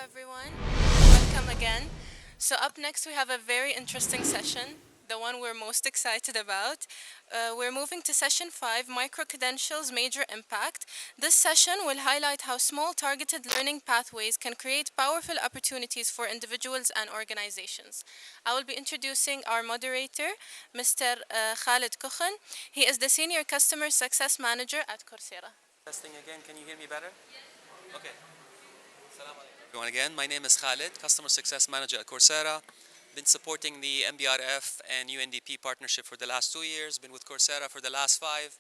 everyone. Welcome again. So, up next, we have a very interesting session, the one we're most excited about. We're moving to session 5, Micro Credentials Major Impact. This session will highlight how small targeted learning pathways can create powerful opportunities for individuals and organizations. I will be introducing our moderator, Mr. Khalid Kukhan. He is the Senior Customer Success Manager at Coursera. Testing again, can you hear me better? Okay. Assalamu alaikum. Everyone again, my name is Khalid, Customer Success Manager at Coursera. Been supporting the MBRF and UNDP partnership for the last 2 years, been with Coursera for the last 5.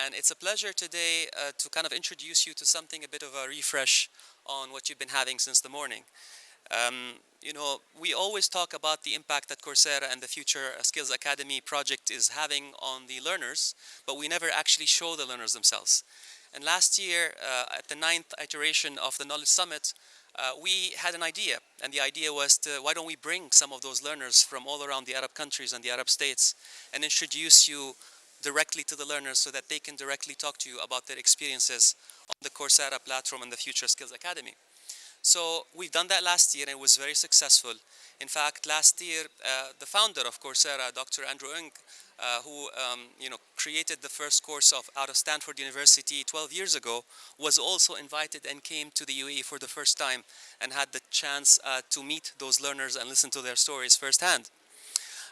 And it's a pleasure today to kind of introduce you to something, a bit of a refresh on what you've been having since the morning. We always talk about the impact that Coursera and the Future Skills Academy project is having on the learners, but we never actually show the learners themselves. And last year, at the 9th iteration of the Knowledge Summit, we had an idea, and the idea was why don't we bring some of those learners from all around the Arab countries and the Arab states and introduce you directly to the learners so that they can directly talk to you about their experiences on the Coursera platform and the Future Skills Academy. So we've done that last year and it was very successful. In fact, last year, the founder of Coursera, Dr. Andrew Ng, who created the first course out of Stanford University 12 years ago, was also invited and came to the UAE for the first time and had the chance to meet those learners and listen to their stories firsthand.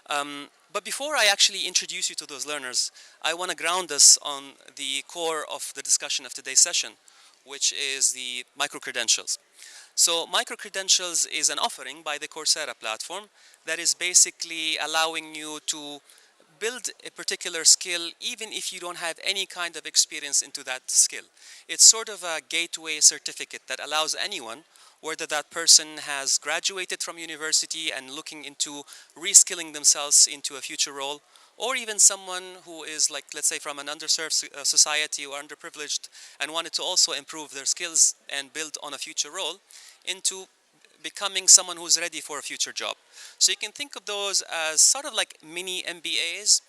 But before I actually introduce you to those learners, I want to ground us on the core of the discussion of today's session, which is the micro-credentials. So micro-credentials is an offering by the Coursera platform that is basically allowing you to build a particular skill even if you don't have any kind of experience into that skill. It's sort of a gateway certificate that allows anyone, whether that person has graduated from university and looking into reskilling themselves into a future role, or even someone who is, like, let's say, from an underserved society or underprivileged and wanted to also improve their skills and build on a future role, into becoming someone who's ready for a future job. So you can think of those as sort of like mini MBAs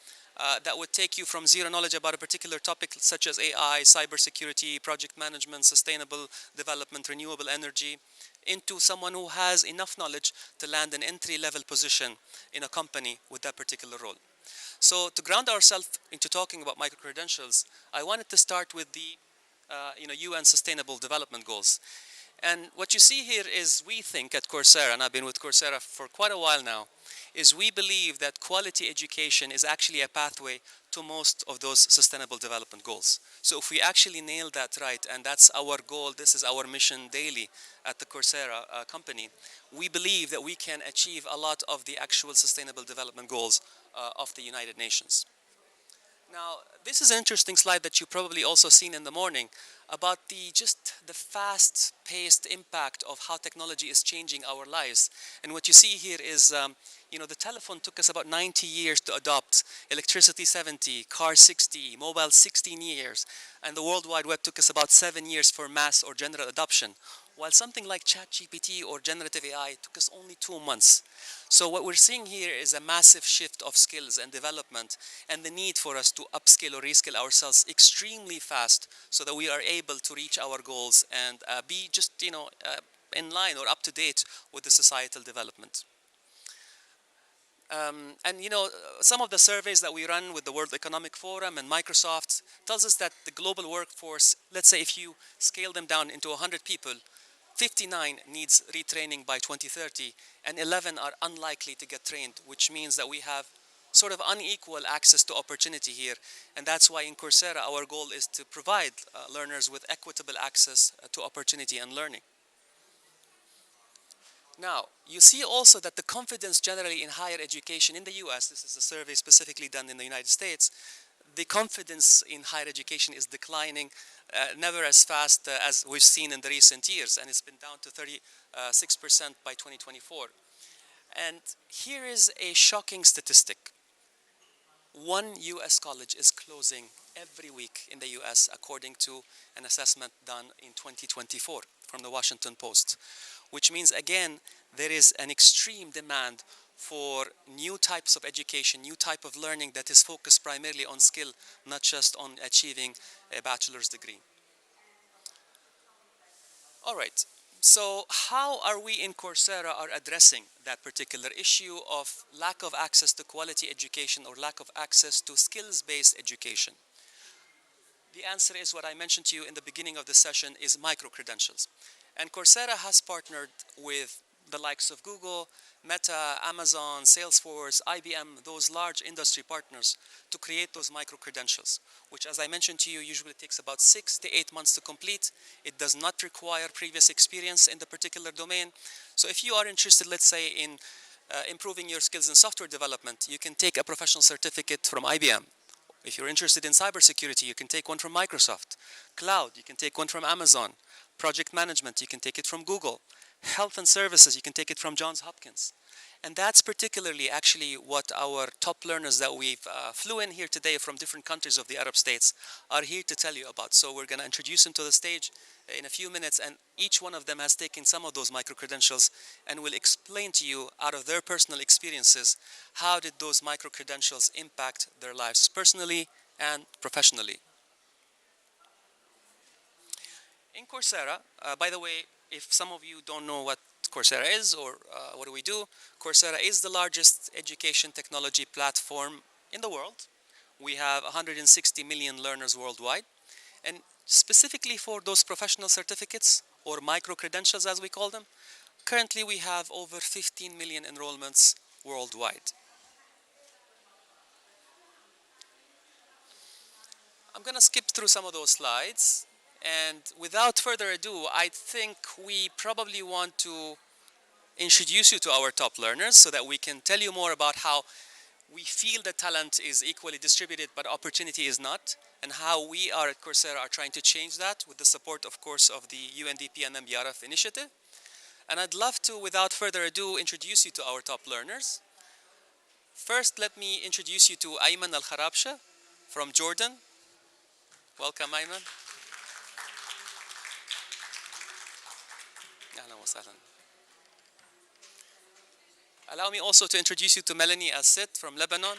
that would take you from zero knowledge about a particular topic such as AI, cybersecurity, project management, sustainable development, renewable energy, into someone who has enough knowledge to land an entry-level position in a company with that particular role. So to ground ourselves into talking about micro-credentials, I wanted to start with the UN Sustainable Development Goals. And what you see here is we think at Coursera, and I've been with Coursera for quite a while now, is we believe that quality education is actually a pathway to most of those sustainable development goals. So if we actually nail that right, and that's our goal, this is our mission daily at the Coursera company, we believe that we can achieve a lot of the actual sustainable development goals of the United Nations. Now, this is an interesting slide that you've probably also seen in the morning about the fast-paced impact of how technology is changing our lives. And what you see here is, the telephone took us about 90 years to adopt, electricity 70, car 60, mobile 16 years, and the World Wide Web took us about 7 years for mass or general adoption, while something like ChatGPT or generative AI took us only 2 months. So what we're seeing here is a massive shift of skills and development and the need for us to upskill or reskill ourselves extremely fast so that we are able to reach our goals and be just, in line or up to date with the societal development. Some of the surveys that we run with the World Economic Forum and Microsoft tells us that the global workforce, let's say if you scale them down into 100 people, 59 needs retraining by 2030 and 11 are unlikely to get trained, which means that we have sort of unequal access to opportunity here. And that's why in Coursera our goal is to provide learners with equitable access to opportunity and learning. Now, you see also that the confidence generally in higher education in the US, this is a survey specifically done in the United States, the confidence in higher education is declining, never as fast as we've seen in the recent years, and it's been down to 36% by 2024. And here is a shocking statistic. One US college is closing every week in the US, according to an assessment done in 2024 from the Washington Post, which means, again, there is an extreme demand for new types of education, new type of learning that is focused primarily on skill, not just on achieving a bachelor's degree. All right, So how are we in Coursera are addressing that particular issue of lack of access to quality education or lack of access to skills-based education? The answer is what I mentioned to you in the beginning of the session is micro-credentials. And Coursera has partnered with the likes of Google, Meta, Amazon, Salesforce, IBM, those large industry partners to create those micro-credentials, which as I mentioned to you usually takes about 6 to 8 months to complete. It does not require previous experience in the particular domain. So if you are interested, let's say, in improving your skills in software development, you can take a professional certificate from IBM. If you're interested in cybersecurity, you can take one from Microsoft. Cloud, you can take one from Amazon. Project management, you can take it from Google. Health and services, you can take it from Johns Hopkins. And that's particularly actually what our top learners that we've flew in here today from different countries of the Arab states are here to tell you about. So we're going to introduce them to the stage in a few minutes, and each one of them has taken some of those micro-credentials and will explain to you out of their personal experiences how did those micro-credentials impact their lives personally and professionally. In Coursera, by the way, if some of you don't know what Coursera is or what do we do, Coursera is the largest education technology platform in the world. We have 160 million learners worldwide. And specifically for those professional certificates or micro-credentials as we call them, currently we have over 15 million enrollments worldwide. I'm going to skip through some of those slides. And without further ado, I think we probably want to introduce you to our top learners so that we can tell you more about how we feel that talent is equally distributed but opportunity is not, and how we are at Coursera are trying to change that with the support, of course, of the UNDP and MBRF initiative. And I'd love to, without further ado, introduce you to our top learners. First, let me introduce you to Ayman Al-Kharabsha from Jordan. Welcome, Ayman. أهلا وسهلا. Allow me also to introduce you to Melanie Asset from Lebanon.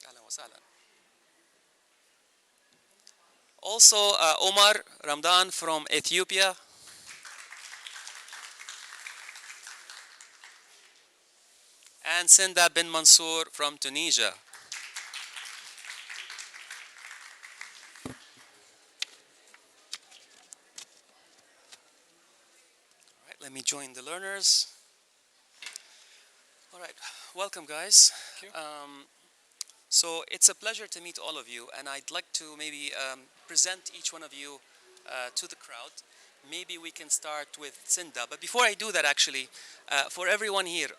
أهلا وسهلا. Also, Omar Ramdan from Ethiopia. And Sinda bin Mansour from Tunisia. All right, let me join the learners. All right, welcome guys. Thank you. So it's a pleasure to meet all of you, and I'd like to maybe present each one of you to the crowd. Maybe we can start with Sinda. But before I do that, actually, for everyone here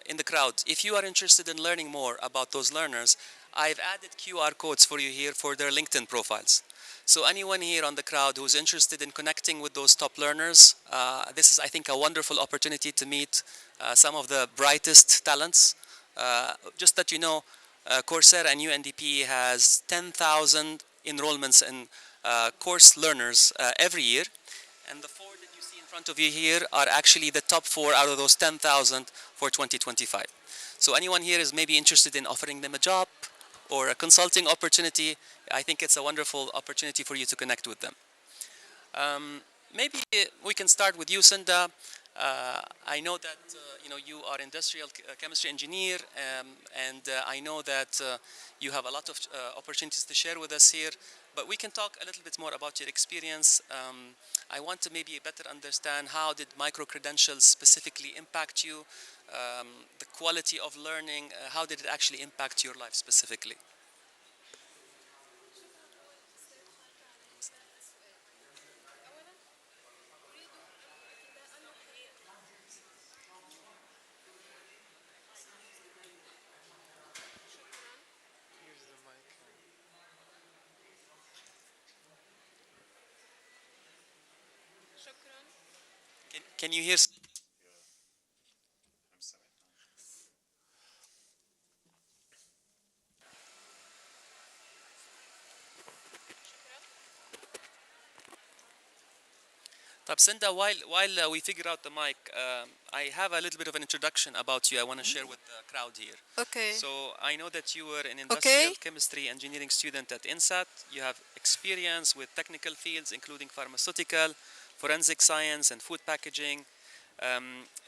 in the crowd, if you are interested in learning more about those learners, I've added QR codes for you here for their LinkedIn profiles. So anyone here on the crowd who's interested in connecting with those top learners, this is, I think, a wonderful opportunity to meet some of the brightest talents. Just that you know, Coursera and UNDP has 10,000 enrollments in course learners every year. And the four that you see in front of you here are actually the top four out of those 10,000 for 2025. So anyone here is maybe interested in offering them a job or a consulting opportunity, I think it's a wonderful opportunity for you to connect with them. Maybe we can start with you, Sinda. I know that you are industrial chemistry engineer, and I know that you have a lot of opportunities to share with us here. But we can talk a little bit more about your experience. I want to maybe better understand how did micro-credentials specifically impact you, the quality of learning, how did it actually impact your life specifically? Here's the mic. Can you hear? Sinda, while we figure out the mic, I have a little bit of an introduction about you I want to share with the crowd here. Okay. So I know that you were an Okay. industrial chemistry engineering student at INSAT. You have experience with technical fields including pharmaceutical, forensic science, and food packaging.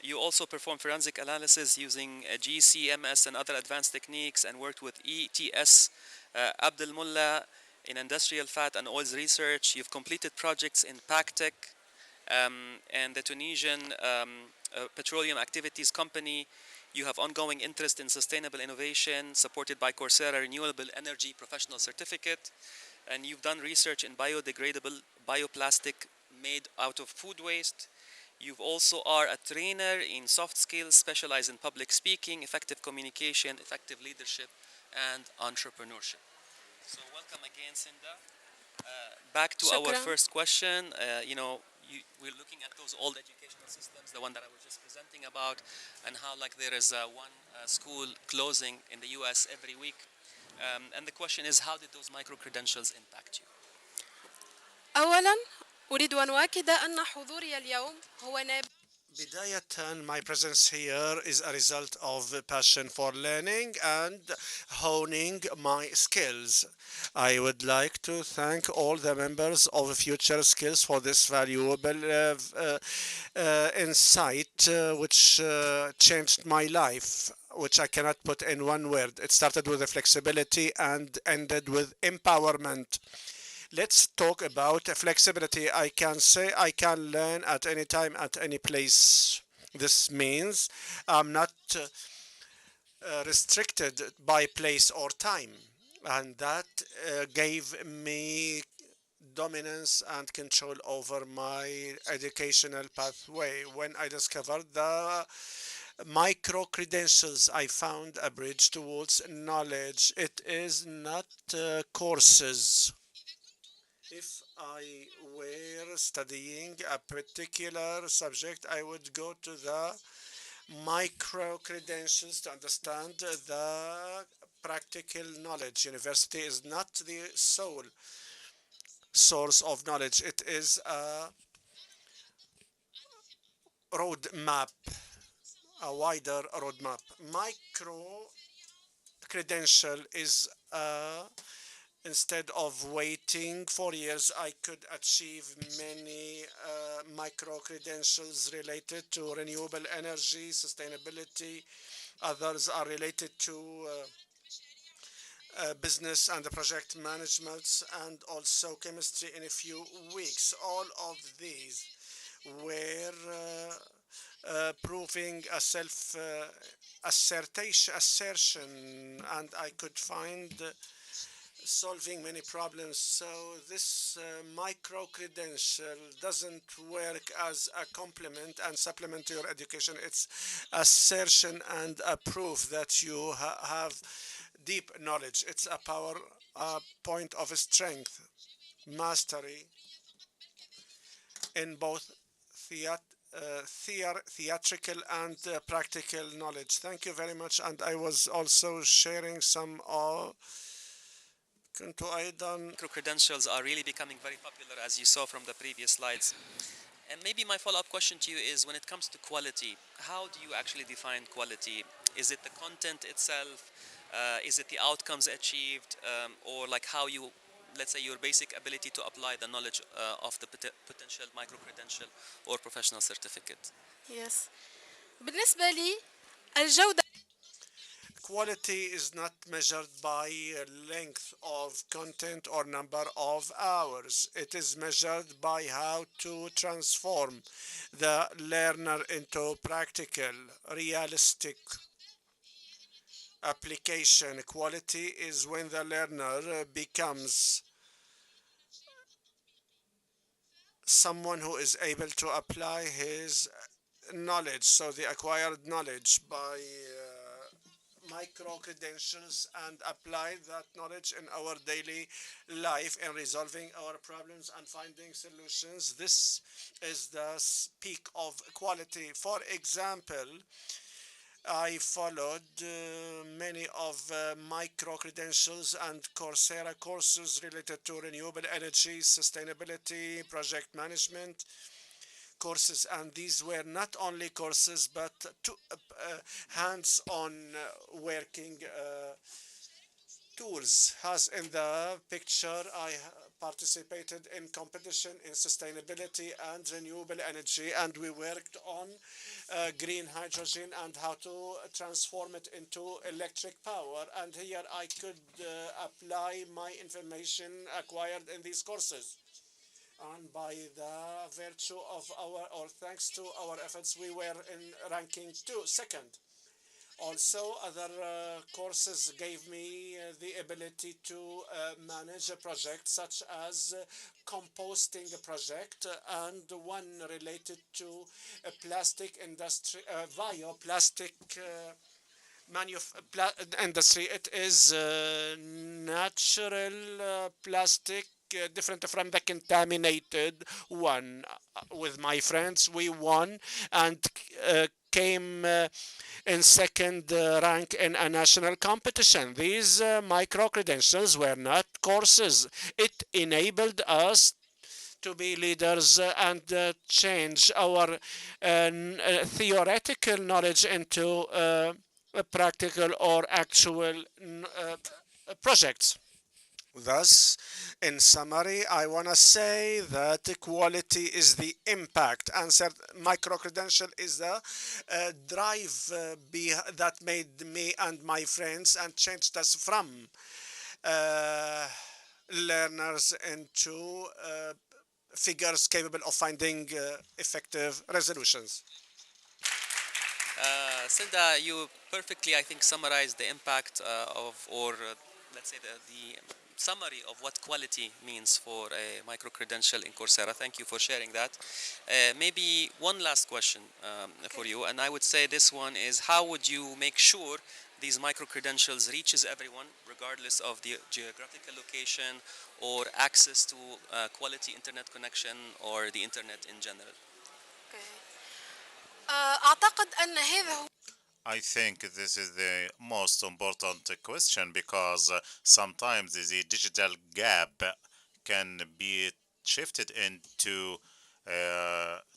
You also perform forensic analysis using GCMS and other advanced techniques and worked with ETS, Abdel Mullah in industrial fat and oils research. You've completed projects in PACTEC, and the Tunisian Petroleum Activities Company. You have ongoing interest in sustainable innovation supported by Coursera Renewable Energy Professional Certificate. And you've done research in biodegradable bioplastic made out of food waste. You also are a trainer in soft skills, specialized in public speaking, effective communication, effective leadership, and entrepreneurship. So welcome again, Cinda. Back to our شكرا. first question. We're looking at those old educational systems, the one that I was just presenting about, and how like there is one school closing in the U.S. every week. And the question is, how did those micro credentials impact you? أولا أريد أن أؤكد أن حضوري اليوم هو نابع. بداية, my presence here is a result of a passion for learning and honing my skills. I would like to thank all the members of Future Skills for this valuable insight, which changed my life, which I cannot put in one word. It started with the flexibility and ended with empowerment. Let's talk about flexibility. I can say I can learn at any time, at any place. This means I'm not restricted by place or time. And that gave me dominance and control over my educational pathway. When I discovered the micro credentials, I found a bridge towards knowledge. It is not courses. If I were studying a particular subject, I would go to the micro credentials to understand the practical knowledge. University is not the sole source of knowledge, it is a roadmap, a wider roadmap. Micro credential is instead of waiting 4 years, I could achieve many micro credentials related to renewable energy, sustainability. Others are related to business and project management, and also chemistry in a few weeks. All of these were proving a self assertion, and I could find solving many problems. So this micro credential doesn't work as a complement and supplement to your education. It's assertion and a proof that you have deep knowledge. It's a power point of strength, mastery in both theatrical and practical knowledge. Thank you very much. And I was also sharing some كنت أيضا Micro credentials are really becoming very popular, as you saw from the previous slides. And maybe my follow-up question to you is, when it comes to quality, how do you actually define quality? Is it the content itself? Is it the outcomes achieved? Or like how you, let's say, your basic ability to apply the knowledge of the potential micro-credential or professional certificate? Yes. بالنسبة لي الجودة. quality is not measured by length of content or number of hours. It is measured by how to transform the learner into practical, realistic application. Quality is when the learner becomes someone who is able to apply his knowledge, so the acquired knowledge by micro credentials, and apply that knowledge in our daily life in resolving our problems and finding solutions. This is the peak of quality. For example, I followed many of micro credentials and Coursera courses related to renewable energy, sustainability, project management. courses, and these were not only courses but hands-on working tools. As in the picture, I participated in competition in sustainability and renewable energy, and we worked on green hydrogen and how to transform it into electric power. And here I could apply my information acquired in these courses. And by the virtue of our, or thanks to our efforts, we were in ranking second. Also, other courses gave me the ability to manage a project such as composting a project and one related to a plastic industry, bioplastic industry. It is natural plastic, different from the contaminated one. With my friends, we won and came in second rank in a national competition. These micro credentials were not courses. It enabled us to be leaders and change our theoretical knowledge into practical or actual projects. Thus, in summary, I want to say that quality is the impact, and micro credential is the drive that made me and my friends and changed us from uh, learners into figures capable of finding effective resolutions. Sinda, you perfectly, I think, summarized the impact let's say, the summary of what quality means for a micro credential in Coursera. Thank you for sharing that. Maybe one last question for you, and I would say this one is: how would you make sure these micro credentials reaches everyone, regardless of the geographical location or access to quality internet connection or the internet in general? أعتقد أن هذا هو. I think this is the most important question because sometimes the digital gap can be shifted into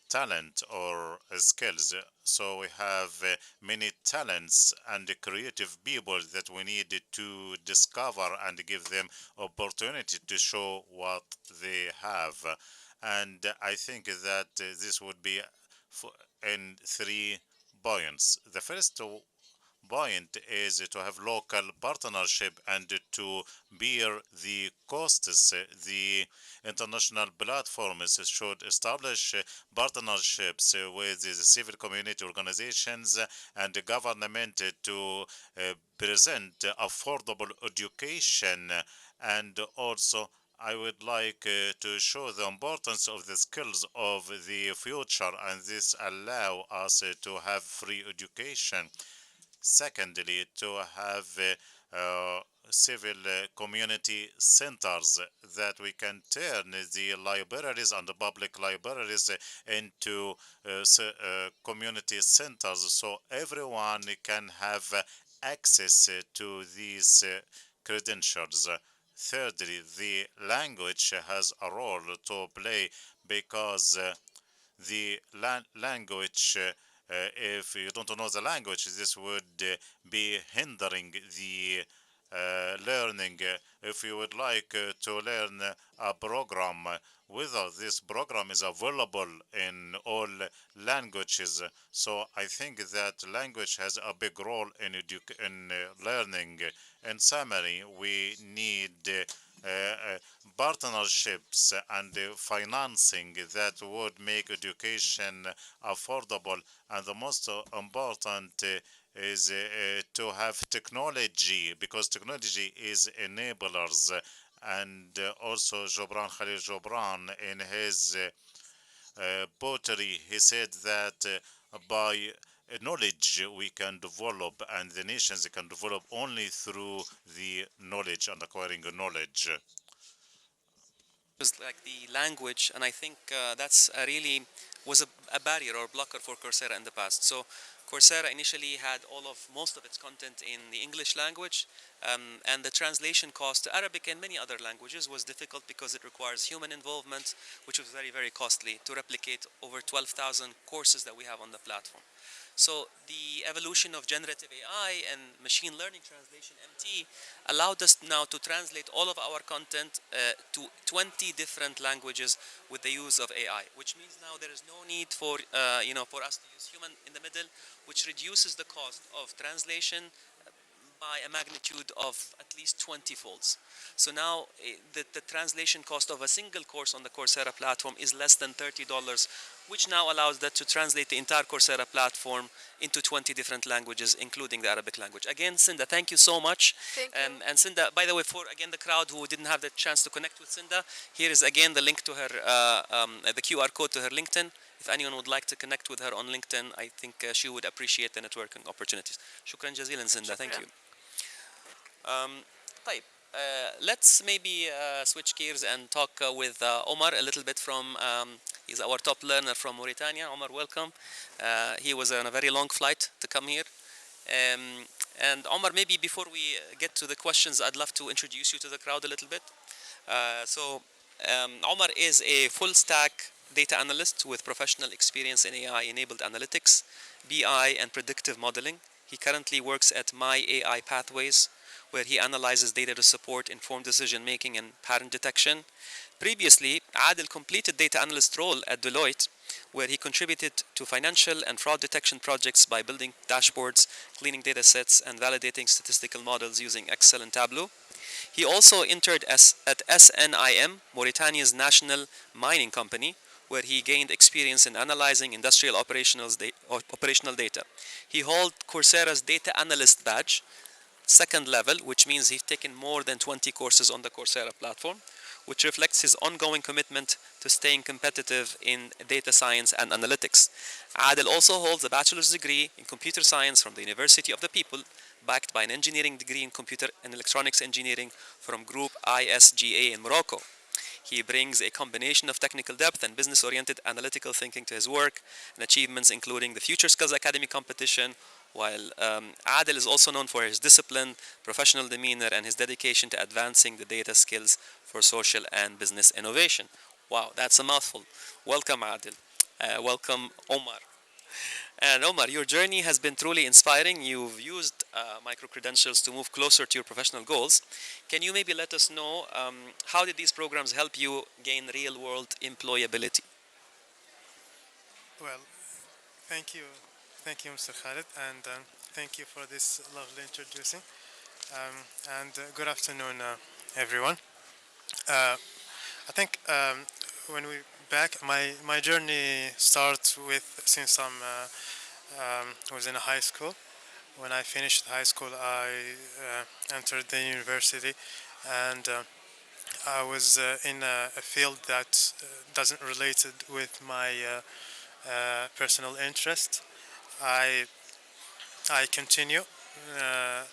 talent or skills. So we have many talents and creative people that we need to discover and give them opportunity to show what they have. And I think that this would be in 3 points. The first point is to have local partnership and to bear the costs. The international platforms should establish partnerships with the civil community organizations and the government to present affordable education, and also I would like to show the importance of the skills of the future, and this allow us to have free education. Secondly, to have civil community centers that we can turn the libraries and the public libraries into community centers so everyone can have access to these credentials. Thirdly, the language has a role to play because the language if you don't know the language, this would be hindering the learning. If you would like to learn a program, whether this program is available in all languages. So I think that language has a big role in learning. In summary, we need partnerships and financing that would make education affordable, and the most important is to have technology because technology is enablers, and also Jobran Khalil Jobran in his poetry he said that by knowledge we can develop and the nations can develop only through the knowledge and acquiring knowledge. Was like the language, and I think that's a really was a barrier or blocker for Coursera in the past. So Coursera initially had most of its content in the English language, And the translation cost to Arabic and many other languages was difficult because it requires human involvement, which was very, very costly to replicate over 12,000 courses that we have on the platform. So the evolution of generative AI and machine learning translation MT allowed us now to translate all of our content to 20 different languages with the use of AI, which means now there is no need for for us to use human in the middle, which reduces the cost of translation by a magnitude of at least 20 folds. So now the translation cost of a single course on the Coursera platform is less than $30, which now allows that to translate the entire Coursera platform into 20 different languages, including the Arabic language. Again, Cinda, thank you so much. Thank you. And Cinda, by the way, for again the crowd who didn't have the chance to connect with Cinda, here is again the link to her, the QR code to her LinkedIn. If anyone would like to connect with her on LinkedIn, I think she would appreciate the networking opportunities. شكرا جزيلا Cinda, thank شكرا. you. طيب, let's maybe switch gears and talk with Omar a little bit from, he's our top learner from Mauritania. Omar, welcome. He was on a very long flight to come here. And Omar, maybe before we get to the questions, I'd love to introduce you to the crowd a little bit. Omar is a full stack data analyst with professional experience in AI-enabled analytics, BI, and predictive modeling. He currently works at My AI Pathways, where he analyzes data to support informed decision making and pattern detection. Previously, Adil completed data analyst role at Deloitte, where he contributed to financial and fraud detection projects by building dashboards, cleaning data sets, and validating statistical models using Excel and Tableau. He also interned at SNIM, Mauritania's national mining company, where he gained experience in analyzing industrial operational data. He held Coursera's data analyst badge, second level, which means he's taken more than 20 courses on the Coursera platform, which reflects his ongoing commitment to staying competitive in data science and analytics. Adel also holds a bachelor's degree in computer science from the University of the People, backed by an engineering degree in computer and electronics engineering from Group ISGA in Morocco. He brings a combination of technical depth and business-oriented analytical thinking to his work and achievements, including the Future Skills Academy competition, while Adel is also known for his discipline, professional demeanor, and his dedication to advancing the data skills for social and business innovation. Wow, that's a mouthful. Welcome, Adel. Welcome, Omar. And Omar, your journey has been truly inspiring. You've used micro-credentials to move closer to your professional goals. Can you maybe let us know how did these programs help you gain real-world employability? Well, thank you, Mr. Khalid, and thank you for this lovely introducing. Um, and good afternoon, everyone. Uh, I think when we back, my journey starts with since was in high school. When I finished high school, I entered the university, and I was in a field that doesn't related with my personal interest. I I continue uh,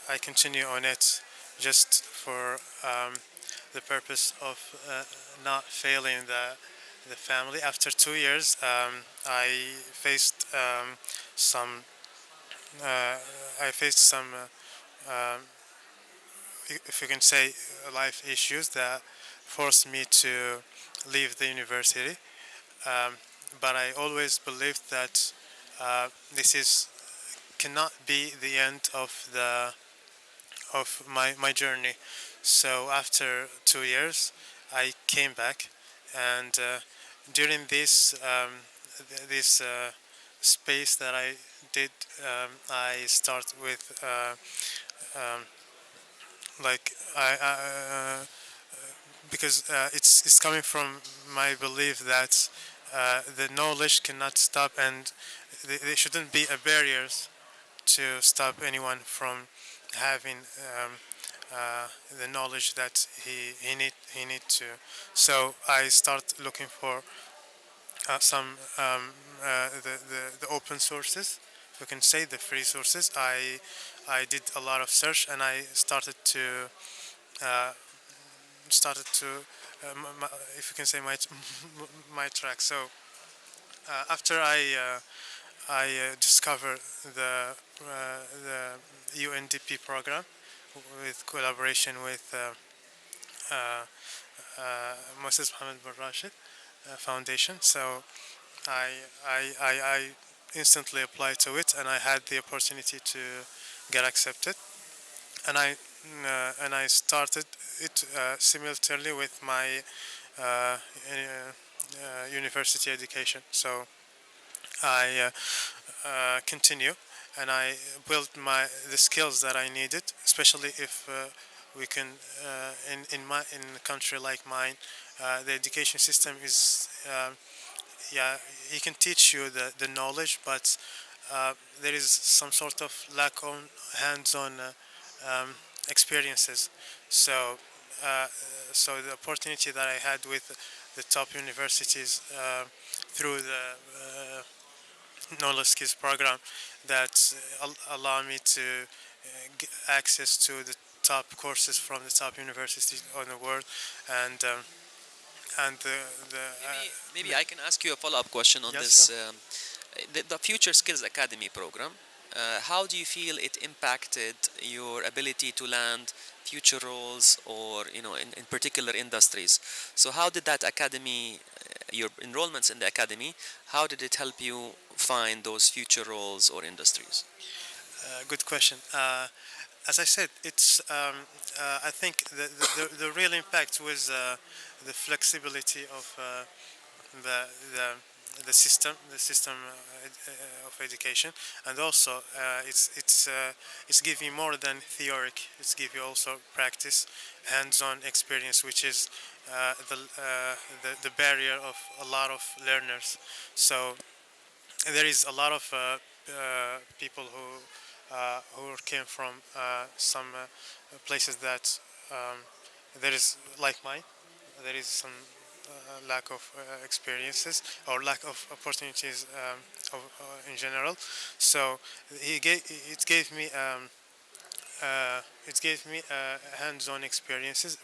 I continue on it just for the purpose of not failing the family. After 2 years, I faced some I faced some if you can say life issues that forced me to leave the university. Um, but I always believed that this is cannot be the end of my journey. So after 2 years, I came back, and during this space that I did, I start with um, like because it's coming from my belief that the knowledge cannot stop, and there shouldn't be a barriers to stop anyone from having the knowledge that he need to. So I start looking for some the open sources. We can say the free sources. I did a lot of search, and I uh, started to if you can say my my track. So after I discovered the UNDP program. with collaboration with uh, Moses Mohammed bin Rashid Foundation. So I, I instantly applied to it, and I had the opportunity to get accepted, and I started it simultaneously with my university education. So I continue, and I built the skills that I needed, especially if we can in a country like mine, the education system is yeah, he can teach you the knowledge, but there is some sort of lack of hands-on experiences. So, uh, so the opportunity that I had with the top universities through the knowledge skills program that allow me to get access to the top courses from the top universities on the world, and Maybe I can ask you a follow-up question on yes, this. sure. The Future Skills Academy program. How do you feel it impacted your ability to land future roles, or in particular industries? So how did that academy, your enrollments in the academy, how did it help you find those future roles or industries? Good question. As I said, it's I think the real impact was the flexibility of the the the system of education, and also it's giving more than theoric. It's giving also practice, hands-on experience, which is the barrier of a lot of learners. So there is a lot of people who came from some places that there is like mine. There is some lack of experiences or lack of opportunities in general. So it gave me hands-on experiences,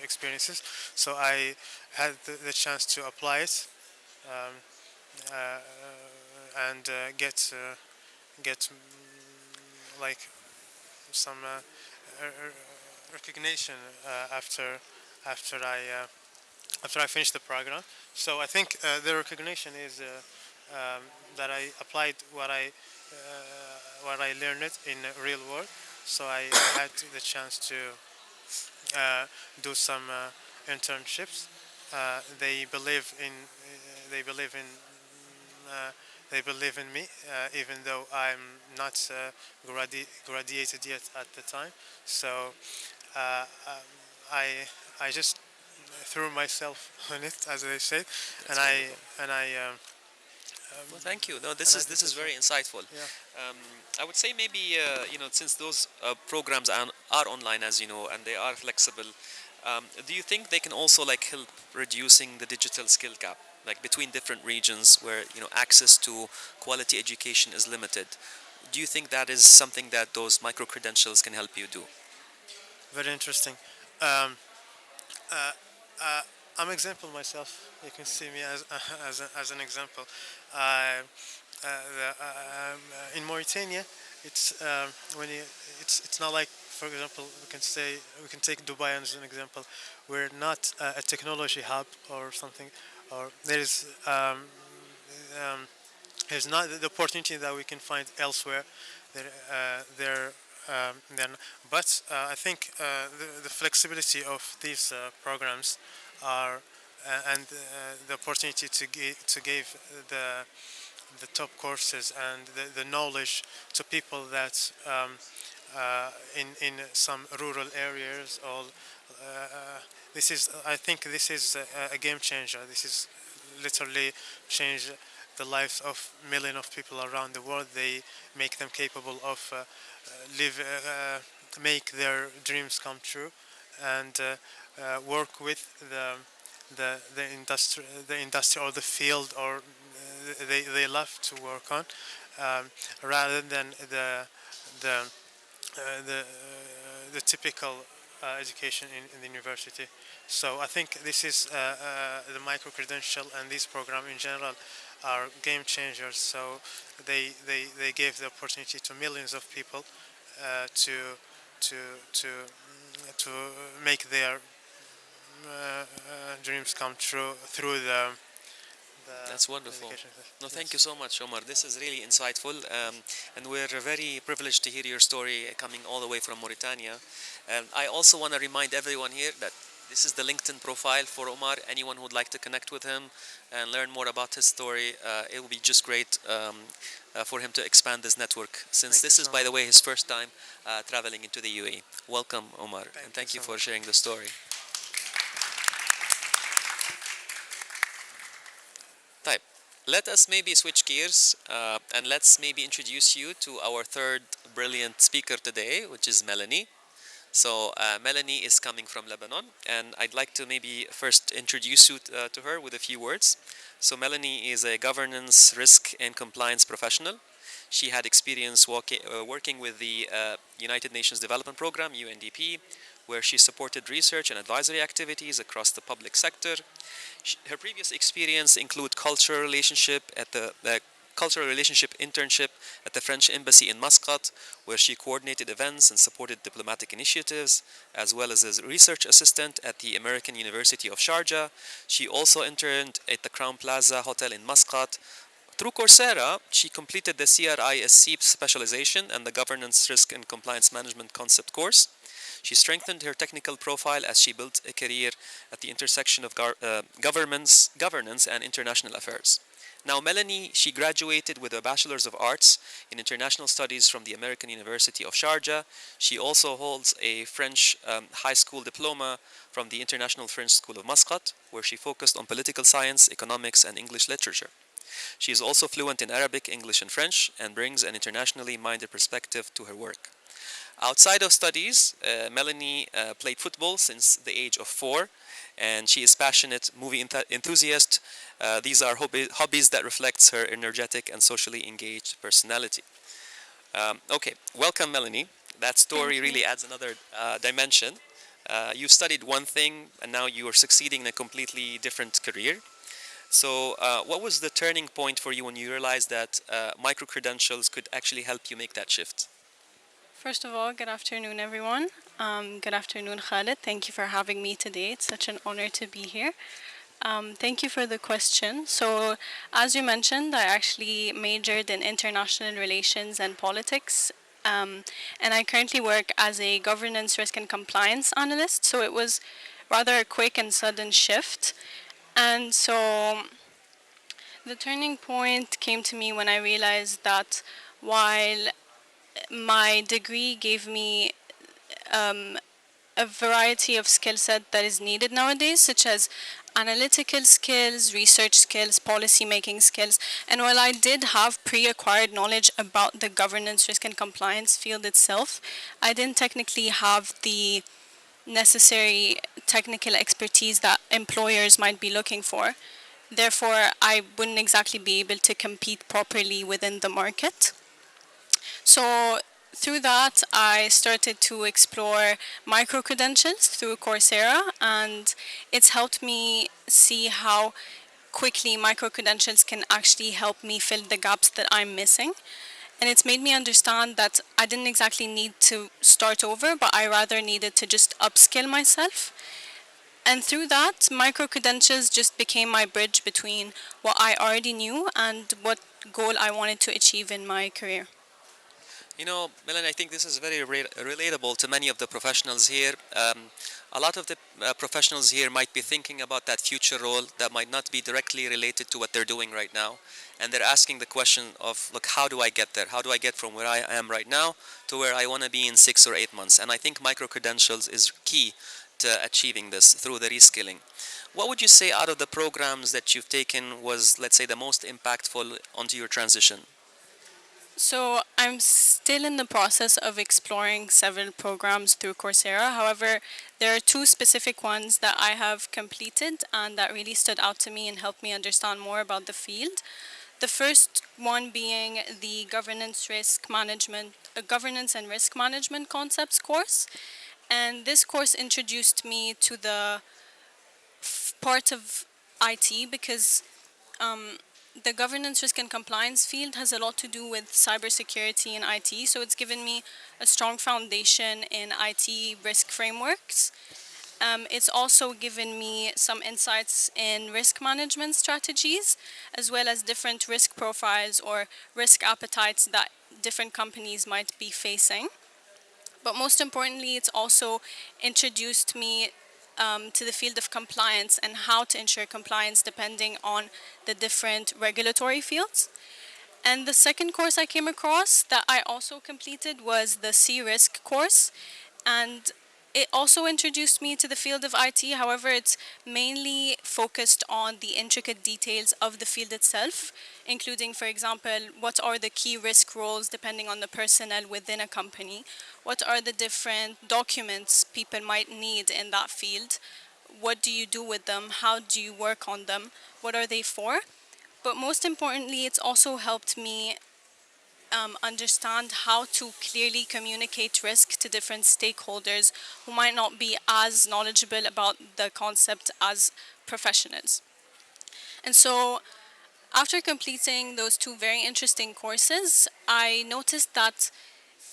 experiences. So I had the chance to apply it um, and get like some recognition after I after I finished the program. So I think the recognition is that I applied what I learned in the real world. So I had the chance to do some internships. They believe in they believe in uh, they believe in me, even though I'm not graduated yet at the time. So uh, um, I I just threw myself on it, as they say, and That's wonderful. I Well, thank you. No, and this I is did this is this one. very insightful. Yeah, Um, I would say maybe since those programs are online, as you know, and they are flexible, do you think they can also like help reducing the digital skill gap, like between different regions where access to quality education is limited? Do you think that is something that those micro credentials can help you do? very interesting. Um, uh, uh, I'm example myself. You can see me as as an example. Uh, in Mauritania, it's when you, it's not like, for example, we can take Dubai as an example. We're not a technology hub or something, or there's not the opportunity that we can find elsewhere. There then, but I think the flexibility of these programs are and the opportunity to give the top courses and the knowledge to people that in some rural areas or this is I think this is a game changer. This is literally change the lives of millions of people around the world. They make them capable of live make their dreams come true and work with the industry or the field or they love to work on rather than the the typical education in the university. So I think this is the micro credential and this program in general are game changers. So they gave the opportunity to millions of people to to to to make their dreams come true through the That's wonderful. education system. No, thank you Yes. so much, Omar. This is really insightful, and we're very privileged to hear your story coming all the way from Mauritania. I also want to remind everyone here that this is the LinkedIn profile for Omar. Anyone who would like to connect with him and learn more about his story, it will be just great for him to expand his network, since Thank you this is, so by much. the way, his first time traveling into the UAE. Welcome, Omar, and Thank you thank you so for much. sharing the story. Type. Let us maybe switch gears and let's maybe introduce you to our third brilliant speaker today, which is Melanie. So Melanie is coming from Lebanon, and I'd like to maybe first introduce you to her with a few words. So Melanie is a governance, risk, and compliance professional. She had experience working with the United Nations Development Program (UNDP), where she supported research and advisory activities across the public sector. Her previous experience include cultural relationship internship at the French Embassy in Muscat, where she coordinated events and supported diplomatic initiatives, as well as a research assistant at the American University of Sharjah. She also interned at the Crown Plaza Hotel in Muscat. Through Coursera, she completed the CRISC specialization and the Governance, Risk, and Compliance Management Concept course. She strengthened her technical profile as she built a career at the intersection of governance and international affairs. Now, Melanie, she graduated with a Bachelor's of Arts in International Studies from the American University of Sharjah. She also holds a French high school diploma from the International French School of Muscat, where she focused on political science, economics, and English literature. She is also fluent in Arabic, English, and French, and brings an internationally minded perspective to her work. Outside of studies, Melanie played football since the age of 4, and she is passionate movie enthusiast. These are hobbies that reflects her energetic and socially engaged personality. Okay, welcome, Melanie. That story Thank you. really adds another dimension. You've studied one thing, and now you are succeeding in a completely different career. So, what was the turning point for you when you realized that micro credentials could actually help you make that shift? First of all, good afternoon, everyone. Good afternoon, Khalid. Thank you for having me today. It's such an honor to be here. Thank you for the question. So, as you mentioned, I actually majored in international relations and politics. And I currently work as a governance, risk, and compliance analyst. So, it was rather a quick and sudden shift. And so, the turning point came to me when I realized that while my degree gave me a variety of skill set that is needed nowadays, such as analytical skills, research skills, policy making skills. And while I did have pre acquired knowledge about the governance, risk, and compliance field itself, I didn't technically have the necessary technical expertise that employers might be looking for. Therefore, I wouldn't exactly be able to compete properly within the market. So through that, I started to explore micro credentials through Coursera, and it's helped me see how quickly micro credentials can actually help me fill the gaps that I'm missing. And it's made me understand that I didn't exactly need to start over, but I rather needed to just upskill myself. And through that, micro credentials just became my bridge between what I already knew and what goal I wanted to achieve in my career. You know, Milan, I think this is very relatable to many of the professionals here. A lot of the professionals here might be thinking about that future role that might not be directly related to what they're doing right now. And they're asking the question of, look, how do I get there? How do I get from where I am right now to where I want to be in 6 or 8 months? And I think micro credentials is key to achieving this through the reskilling. What would you say out of the programs that you've taken was, let's say, the most impactful onto your transition? So I'm still in the process of exploring several programs through Coursera. However, there are two specific ones that I have completed and that really stood out to me and helped me understand more about the field. The first one being the governance and risk management concepts course. And this course introduced me to the part of IT because the governance, risk, and compliance field has a lot to do with cybersecurity and IT. So it's given me a strong foundation in IT risk frameworks. It's also given me some insights in risk management strategies, as well as different risk profiles or risk appetites that different companies might be facing. But most importantly, it's also introduced me to the field of compliance and how to ensure compliance depending on the different regulatory fields. And the second course I came across that I also completed was the C Risk course. And it also introduced me to the field of IT. However, it's mainly focused on the intricate details of the field itself, including, for example, what are the key risk roles depending on the personnel within a company, what are the different documents people might need in that field, what do you do with them, how do you work on them, what are they for. But most importantly, it's also helped me understand how to clearly communicate risk to different stakeholders who might not be as knowledgeable about the concept as professionals. And so, after completing those two very interesting courses, I noticed that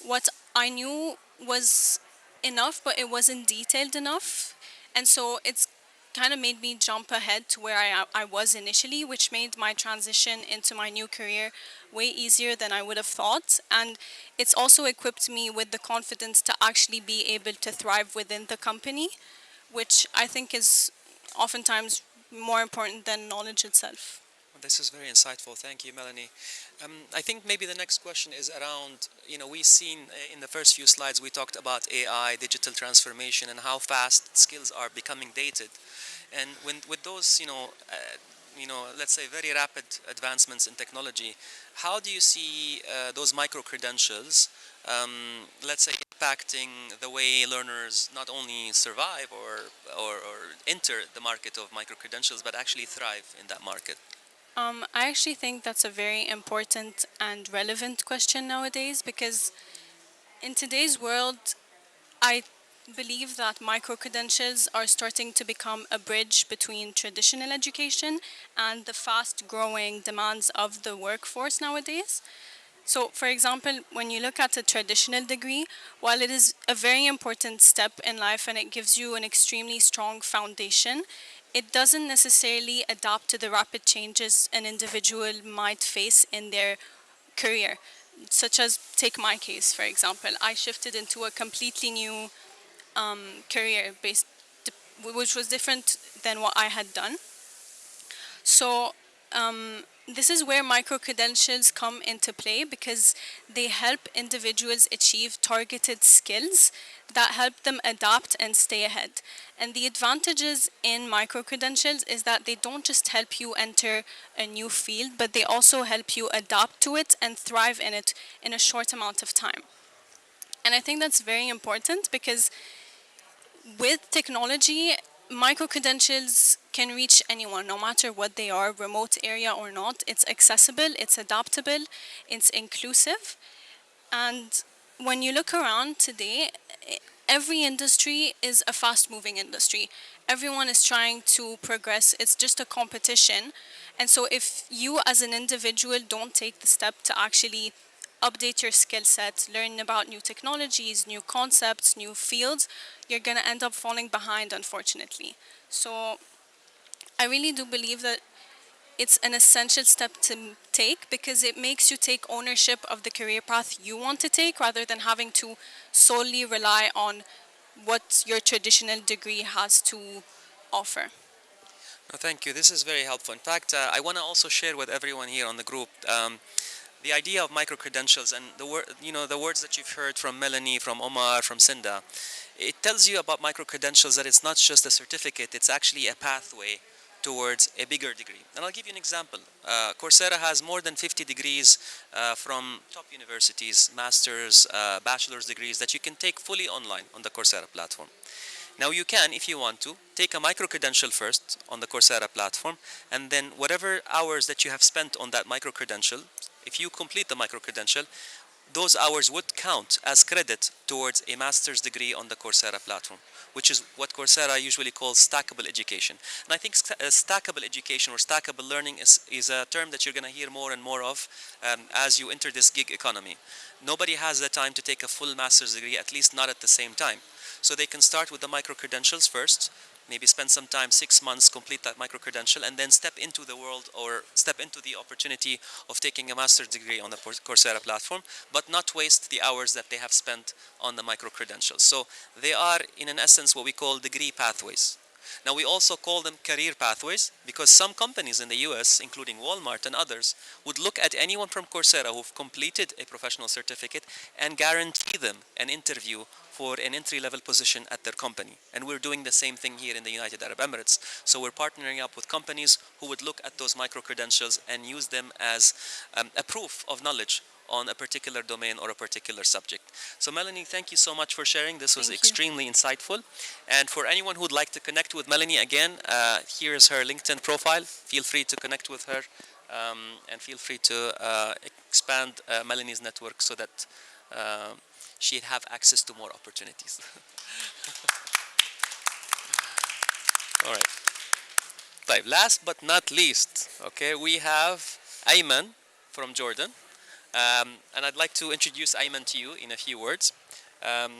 what I knew was enough, but it wasn't detailed enough. And so it's kind of made me jump ahead to where I was initially, which made my transition into my new career way easier than I would have thought. And it's also equipped me with the confidence to actually be able to thrive within the company, which I think is oftentimes more important than knowledge itself. This is very insightful. Thank you, Melanie. I think maybe the next question is around, we've seen in the first few slides, we talked about AI, digital transformation, and how fast skills are becoming dated. And with those, let's say very rapid advancements in technology, how do you see those micro credentials, let's say, impacting the way learners not only survive or enter the market of micro credentials, but actually thrive in that market? I actually think that's a very important and relevant question nowadays because in today's world, I believe that micro credentials are starting to become a bridge between traditional education and the fast growing demands of the workforce nowadays. So, for example, when you look at a traditional degree, while it is a very important step in life and it gives you an extremely strong foundation, it doesn't necessarily adapt to the rapid changes an individual might face in their career. Such as, take my case, for example, I shifted into a completely new career based, which was different than what I had done. So, this is where micro credentials come into play because they help individuals achieve targeted skills that help them adapt and stay ahead. And the advantages in micro credentials is that they don't just help you enter a new field, but they also help you adapt to it and thrive in it in a short amount of time. And I think that's very important because with technology, micro credentials can reach anyone, no matter what they are, remote area or not. It's accessible, it's adaptable, it's inclusive. And when you look around today, every industry is a fast moving industry. Everyone is trying to progress, it's just a competition. And so, if you as an individual don't take the step to actually update your skill set, learn about new technologies, new concepts, new fields, you're going to end up falling behind, unfortunately. So, I really do believe that it's an essential step to take because it makes you take ownership of the career path you want to take rather than having to solely rely on what your traditional degree has to offer. No, thank you. This is very helpful. In fact, I want to also share with everyone here on the group the idea of micro credentials and the words that you've heard from Melanie, from Omar, from Sinda. It tells you about micro credentials that it's not just a certificate; it's actually a pathway towards a bigger degree. And I'll give you an example. Coursera has more than 50 degrees from top universities, masters, bachelor's degrees that you can take fully online on the Coursera platform. Now you can, if you want to, take a micro-credential first on the Coursera platform, and then whatever hours that you have spent on that micro-credential, if you complete the micro-credential, those hours would count as credit towards a master's degree on the Coursera platform, which is what Coursera usually calls stackable education. And I think stackable education or stackable learning is a term that you're going to hear more and more of as you enter this gig economy. Nobody has the time to take a full master's degree, at least not at the same time. So they can start with the micro credentials first, maybe spend some time, 6 months, complete that micro credential, and then step into the world or step into the opportunity of taking a master's degree on the Coursera platform, but not waste the hours that they have spent on the micro credentials. So they are, in an essence, what we call degree pathways. Now, we also call them career pathways because some companies in the US, including Walmart and others, would look at anyone from Coursera who've completed a professional certificate and guarantee them an interview for an entry-level position at their company. And we're doing the same thing here in the United Arab Emirates. So we're partnering up with companies who would look at those micro-credentials and use them as a proof of knowledge on a particular domain or a particular subject. So Melanie, thank you so much for sharing. This was Thank you. extremely insightful. And for anyone who'd like to connect with Melanie again, here is her LinkedIn profile. Feel free to connect with her and feel free to expand Melanie's network so that she'd have access to more opportunities. All right. طيب, last but not least, okay, we have Ayman from Jordan. And I'd like to introduce Ayman to you in a few words.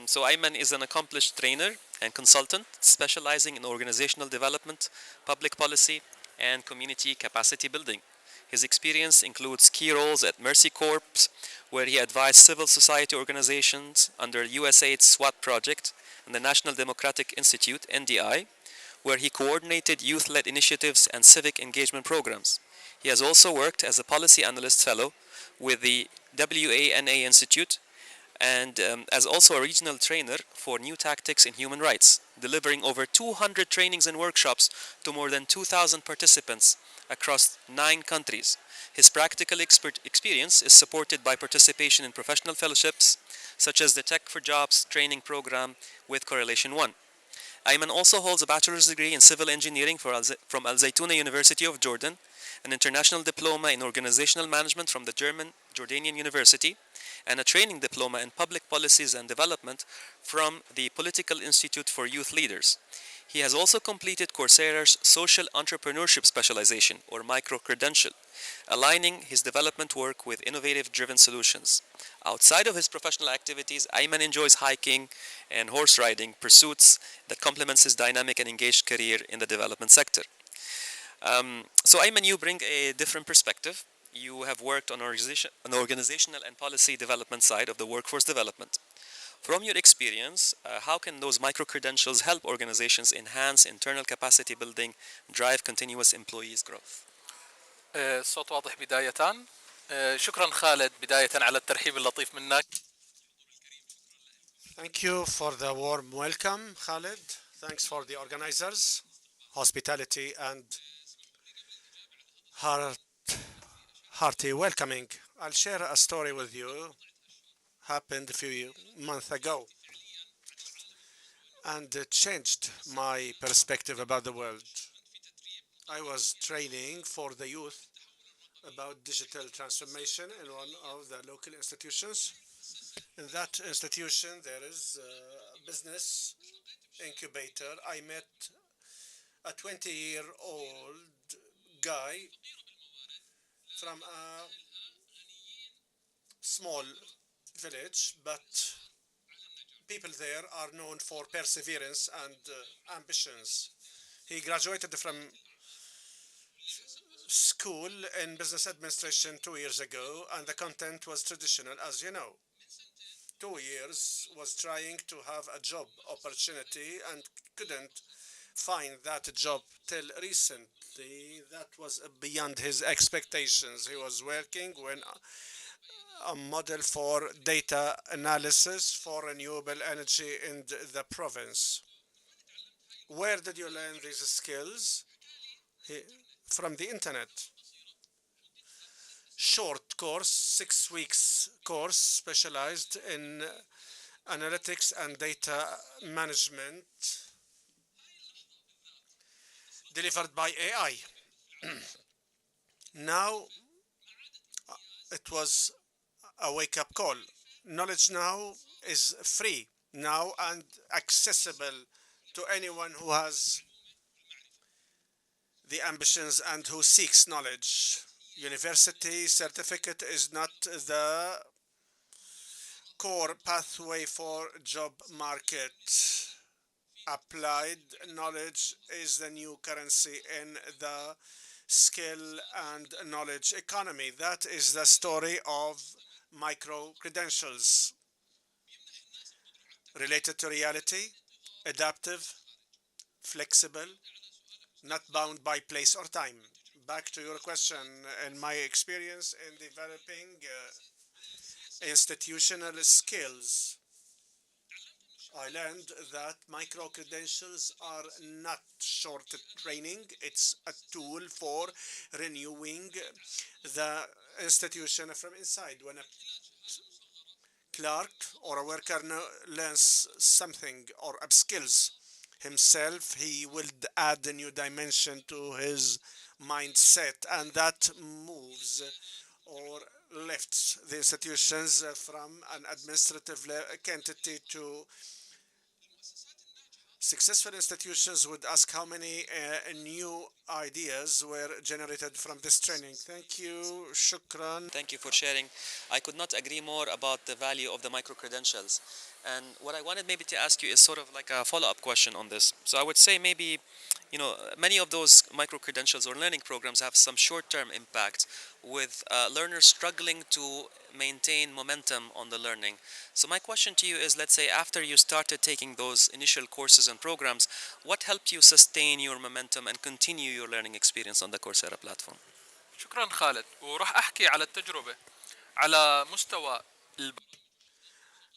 So Ayman is an accomplished trainer and consultant specializing in organizational development, public policy, and community capacity building. His experience includes key roles at Mercy Corps, where he advised civil society organizations under USAID's SWAT project, and the National Democratic Institute, NDI, where he coordinated youth-led initiatives and civic engagement programs. He has also worked as a policy analyst fellow with the WANA Institute and as also a regional trainer for new tactics in human rights, delivering over 200 trainings and workshops to more than 2,000 participants across 9 countries. His practical experience is supported by participation in professional fellowships, such as the Tech for Jobs training program with Correlation 1. Ayman also holds a bachelor's degree in civil engineering from Al Zaytuna University of Jordan, an international diploma in organizational management from the Jordanian University, and a training diploma in public policies and development from the Political Institute for Youth Leaders. He has also completed Coursera's social entrepreneurship specialization, or micro-credential, aligning his development work with innovative-driven solutions. Outside of his professional activities, Ayman enjoys hiking and horse riding, pursuits that complements his dynamic and engaged career in the development sector. So Ayman, you bring a different perspective. You have worked on organizational and policy development side of the workforce development. From your experience, how can those micro-credentials help organizations enhance internal capacity building, drive continuous employees growth? الصوت واضح بداية. شكرا خالد بداية على الترحيب اللطيف منك. Thank you for the warm welcome, Khaled. Thanks for the organizers, hospitality, and heart, hearty welcoming. I'll share a story with you. Happened a few months ago, and it changed my perspective about the world. I was training for the youth about digital transformation in one of the local institutions. In that institution, there is a business incubator. I met a 20-year-old guy from a small village, but people there are known for perseverance and ambitions. He graduated from school in business administration 2 years ago, and the content was traditional, as you know. 2 years was trying to have a job opportunity and couldn't find that job till recently. That was beyond his expectations. He was working when a model for data analysis for renewable energy in the province. Where did you learn these skills? From the internet. Short course, 6 weeks course, specialized in analytics and data management, delivered by AI. Now it was a wake-up call. Knowledge now is free now and accessible to anyone who has the ambitions and who seeks knowledge. University certificate is not the core pathway for job market. Applied knowledge is the new currency in the skill and knowledge economy. That is the story of micro credentials related to reality, adaptive, flexible, not bound by place or time. Back to your question, in my experience in developing institutional skills, I learned that micro credentials are not short training. It's a tool for renewing the institution from inside. When a clerk or a worker learns something or upskills himself, he will add a new dimension to his mindset, and that moves or lifts the institutions from an administrative entity to successful institutions. Would ask how many new ideas were generated from this training. Thank you. Shukran. Thank you for sharing. I could not agree more about the value of the micro credentials. And what I wanted maybe to ask you is sort of like a follow-up question on this. So I would say maybe, many of those micro credentials or learning programs have some short-term impact with learners struggling to maintain momentum on the learning. So my question to you is, let's say after you started taking those initial courses and programs, what helped you sustain your momentum and continue your learning experience on the Coursera platform? شكرا خالد، وراح أحكي على التجربة على مستوى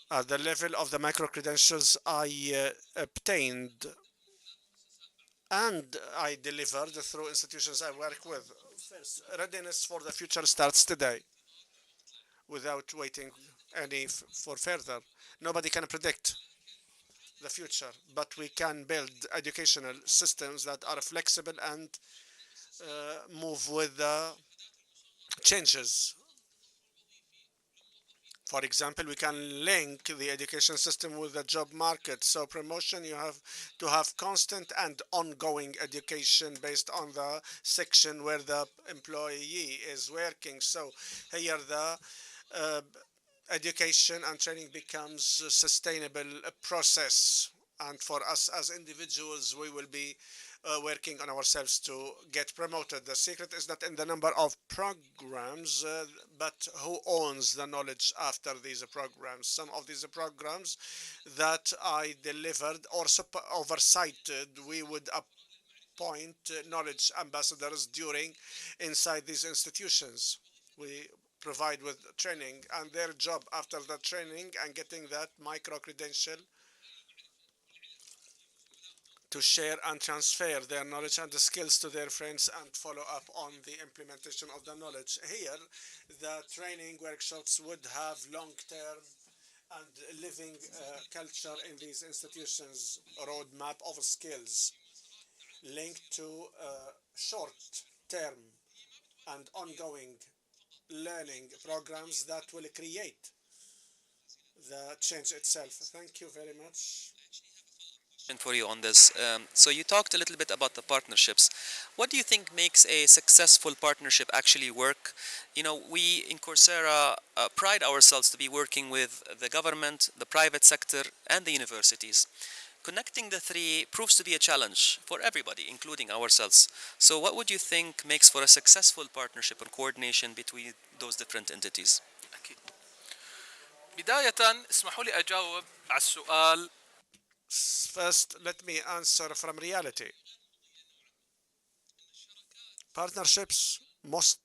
At the level of the micro credentials I obtained and I delivered through institutions I work with. First, readiness for the future starts today without waiting for further. Nobody can predict the future, but we can build educational systems that are flexible and move with the changes. For example, we can link the education system with the job market. So promotion, you have to have constant and ongoing education based on the section where the employee is working. So here the uh, education and training becomes a sustainable process. And for us as individuals, we will be working on ourselves to get promoted. The secret is not in the number of programs, but who owns the knowledge after these programs. Some of these programs that I delivered or oversighted, we would appoint knowledge ambassadors during inside these institutions. We provide with training, and their job after the training and getting that micro credential to share and transfer their knowledge and the skills to their friends and follow up on the implementation of the knowledge. Here, the training workshops would have long term and living culture in these institutions, a roadmap of skills linked to short term and ongoing learning programs that will create the change itself. Thank you very much. And for you on this. So you talked a little bit about the partnerships. What do you think makes a successful partnership actually work? We in Coursera pride ourselves to be working with the government, the private sector, and the universities. Connecting the three proves to be a challenge for everybody, including ourselves. So what would you think makes for a successful partnership and coordination between those different entities? أكيد. بداية اسمحوا لي أجاوب على السؤال. First, let me answer from reality. Partnerships, most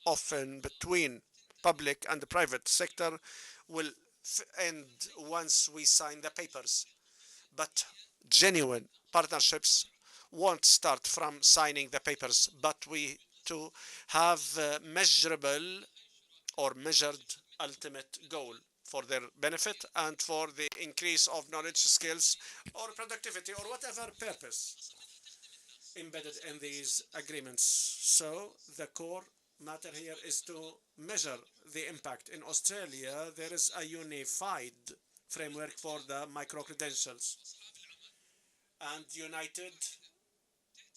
often between public and the private sector, will end once we sign the papers. But genuine partnerships won't start from signing the papers, but we to have measurable or measured ultimate goal for their benefit and for the increase of knowledge, skills, or productivity, or whatever purpose embedded in these agreements. So the core matter here is to measure the impact. In Australia, there is a unified framework for the micro credentials, and united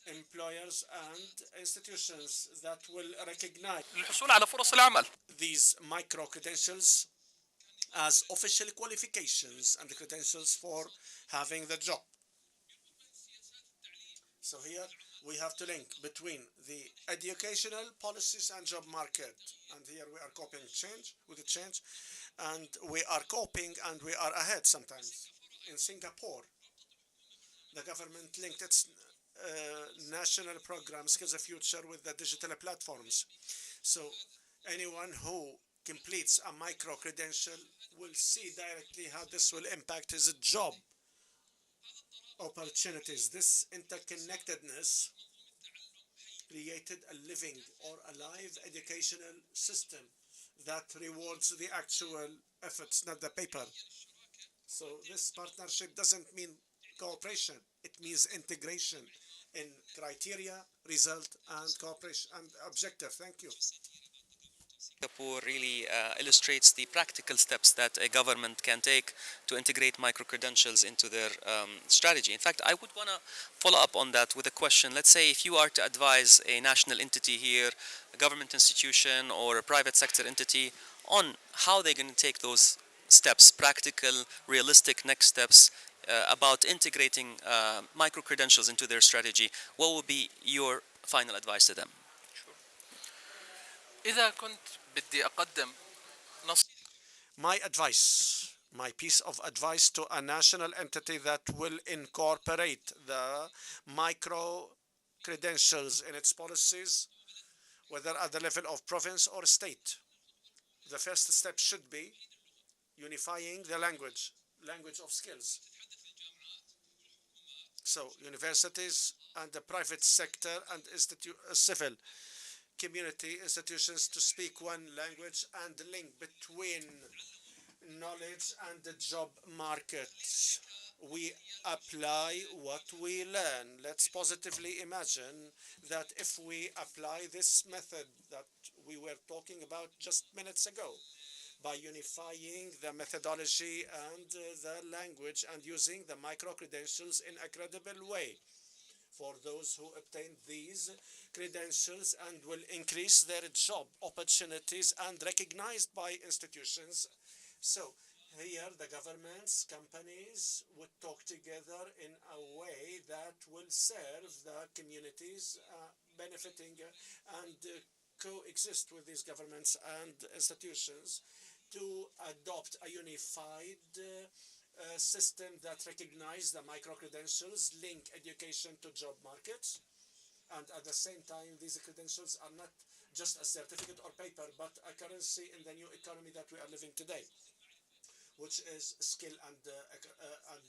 employers and institutions that will recognize للحصول على فرص العمل. these micro credentials as official qualifications and the credentials for having the job. So here we have to link between the educational policies and job market. And here we are coping change with the change, and we are coping and we are ahead sometimes. In Singapore, the government linked its national program Skills of Future with the digital platforms. So anyone who completes a micro credential will see directly how this will impact his job opportunities. This interconnectedness created a living or alive educational system that rewards the actual efforts, not the paper. So this partnership doesn't mean cooperation, it means integration in criteria, result, and cooperation and objective. Thank you. Singapore really illustrates the practical steps that a government can take to integrate micro-credentials into their strategy. In fact, I would want to follow up on that with a question. Let's say if you are to advise a national entity here, a government institution or a private sector entity on how they're going to take those steps, practical, realistic next steps about integrating micro-credentials into their strategy, what would be your final advice to them? إذا كنت بدي أقدم نص My advice, my piece of advice to a national entity that will incorporate the micro credentials in its policies, whether at the level of province or state. The first step should be unifying the language of skills. So universities and the private sector and civil community institutions to speak one language and link between knowledge and the job market. We apply what we learn. Let's positively imagine that if we apply this method that we were talking about just minutes ago, by unifying the methodology and the language and using the micro credentials in a credible way for those who obtain these credentials and will increase their job opportunities and recognized by institutions. So here the governments, companies would talk together in a way that will serve the communities benefiting and coexist with these governments and institutions to adopt a unified system that recognizes the micro-credentials, link education to job markets, and at the same time, these credentials are not just a certificate or paper, but a currency in the new economy that we are living today, which is skill and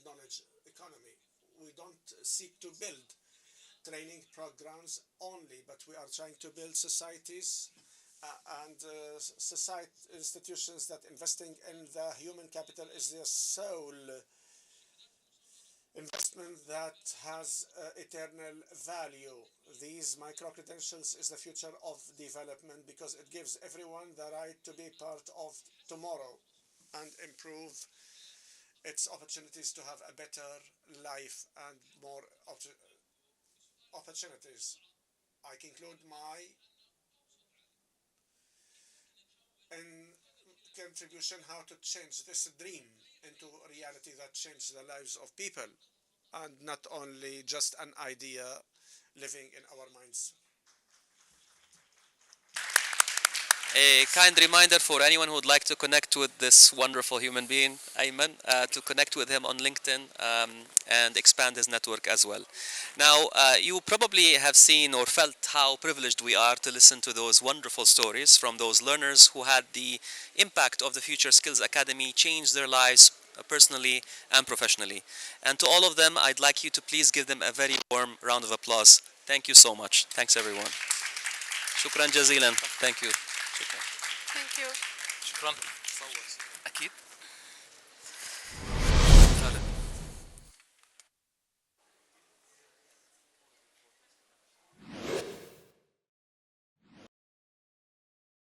knowledge economy. We don't seek to build training programs only, but we are trying to build societies and society institutions that investing in the human capital is their sole investment that has eternal value. These micro credentials is the future of development because it gives everyone the right to be part of tomorrow and improve its opportunities to have a better life and more opportunities. I conclude my contribution how to change this dream into a reality that changes the lives of people and not only just an idea living in our minds. A kind reminder for anyone who would like to connect with this wonderful human being, Ayman, to connect with him on LinkedIn and expand his network as well. Now, you probably have seen or felt how privileged we are to listen to those wonderful stories from those learners who had the impact of the Future Skills Academy change their lives personally and professionally. And to all of them, I'd like you to please give them a very warm round of applause. Thank you so much. Thanks, everyone. شكرا جزيلا. Thank you. شكرا. Thank you. شكرا. أكيد.